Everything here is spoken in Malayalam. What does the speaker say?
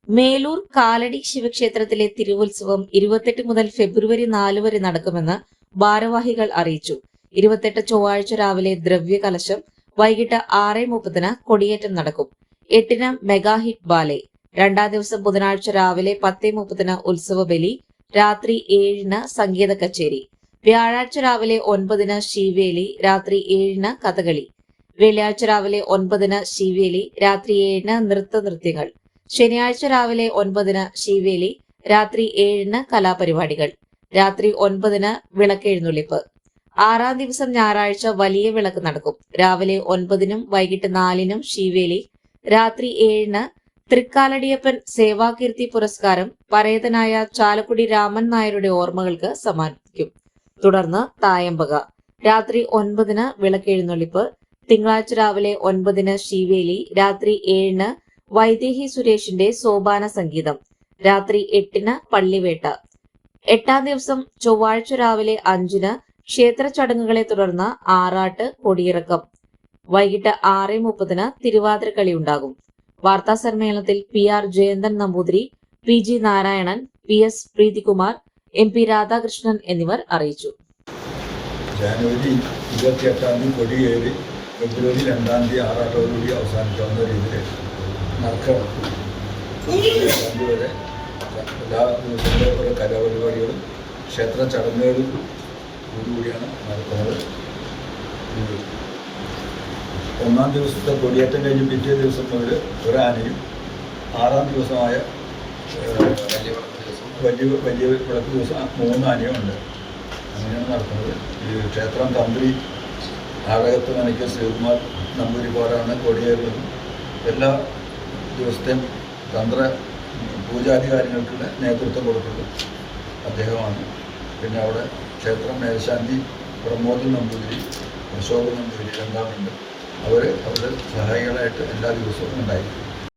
മേലൂർ കാലടി ശിവക്ഷേത്രത്തിലെ തിരുവുത്സവം 28 മുതൽ ഫെബ്രുവരി 4 വരെ നടക്കുമെന്ന് ഭാരവാഹികൾ അറിയിച്ചു. 28 ചൊവ്വാഴ്ച രാവിലെ ദ്രവ്യകലശം, വൈകിട്ട് 6:30 കൊടിയേറ്റം നടക്കും. 8 മെഗാ ഹിറ്റ് ബാലെ, 2 ദിവസം ബുധനാഴ്ച രാവിലെ 10:30 ഉത്സവ ബലി, രാത്രി 7 സംഗീത കച്ചേരി. വ്യാഴാഴ്ച രാവിലെ 9 ശീവേലി, രാത്രി 7 കഥകളി. വെള്ളിയാഴ്ച രാവിലെ 9 ശീവേലി, രാത്രി 7 നൃത്തങ്ങൾ. ശനിയാഴ്ച രാവിലെ 9 ശീവേലി, രാത്രി 7 കലാപരിപാടികൾ. രാത്രി 9 വിളക്കെഴുന്നള്ളിപ്പ്. 6 ദിവസം ഞായറാഴ്ച വലിയ വിളക്ക് നടക്കും. രാവിലെ 9 വൈകിട്ട് 4 ശീവേലി, രാത്രി 7 തൃക്കാലടിയപ്പൻ സേവാകീർത്തി പുരസ്കാരം പരേതനായ ചാലക്കുടി രാമൻ നായരുടെ ഓർമ്മകൾക്ക് സമ്മാനിക്കും. തുടർന്ന് തായമ്പക. രാത്രി 9 വിളക്കെഴുന്നള്ളിപ്പ്. തിങ്കളാഴ്ച രാവിലെ 9 ശീവേലി, രാത്രി 7 വൈദേഹി സുരേഷിന്റെ സോപാന സംഗീതം. രാത്രി 8 പള്ളിവേട്ട. 8 ദിവസം ചൊവ്വാഴ്ച രാവിലെ 5 ക്ഷേത്ര ചടങ്ങുകളെ തുടർന്ന് ആറാട്ട്, കൊടിയിറക്കം. വൈകിട്ട് 6:30 തിരുവാതിരക്കളി ഉണ്ടാകും. വാർത്താ സമ്മേളനത്തിൽ PR Jayanthan Namboothiri, PG Narayanan, PS Preethikumar, MP Radhakrishnan എന്നിവർ അറിയിച്ചു. ജനുവരി 28 കൊടിയേറി ഫെബ്രുവരി 2 ആറാട്ടോടുകൂടി അവസാനിക്കാവുന്ന രീതിയിൽ നടക്കണം. അതുവരെ എല്ലാ ദിവസങ്ങളിലെ ഓരോ കലാപരിപാടികളും ക്ഷേത്ര ചടങ്ങുകളും കൂടിയാണ് നടക്കുന്നത്. 1 ദിവസത്തെ കൊടിയേറ്റം കഴിഞ്ഞ് പിറ്റേ ദിവസം മുതൽ ഒരാനയും 6 ദിവസമായ വലിയ വിളക്ക് ദിവസം 3 ആനയും ഉണ്ട്. അങ്ങനെയാണ് നടക്കുന്നത്. ഈ ക്ഷേത്രം തന്ത്രി നാടകത്ത് മനയ്ക്ക് ശ്രീകുമാർ നമ്പൂരിപ്പാടാണ് കൊടിയേറുന്നത്. എല്ലാ ദിവസത്തെയും തന്ത്ര പൂജാധികാരികൾക്കുള്ള നേതൃത്വം കൊടുക്കുന്നത് അദ്ദേഹമാണ്. പിന്നെ അവിടെ ക്ഷേത്രം മേൽശാന്തി പ്രമോദ് നമ്പൂതിരി, അശോക് നമ്പൂതിരി രണ്ടാമുണ്ട്. അവർ അവരുടെ സഹായികളായിട്ട് എല്ലാ ദിവസവും ഉണ്ടായിരിക്കും.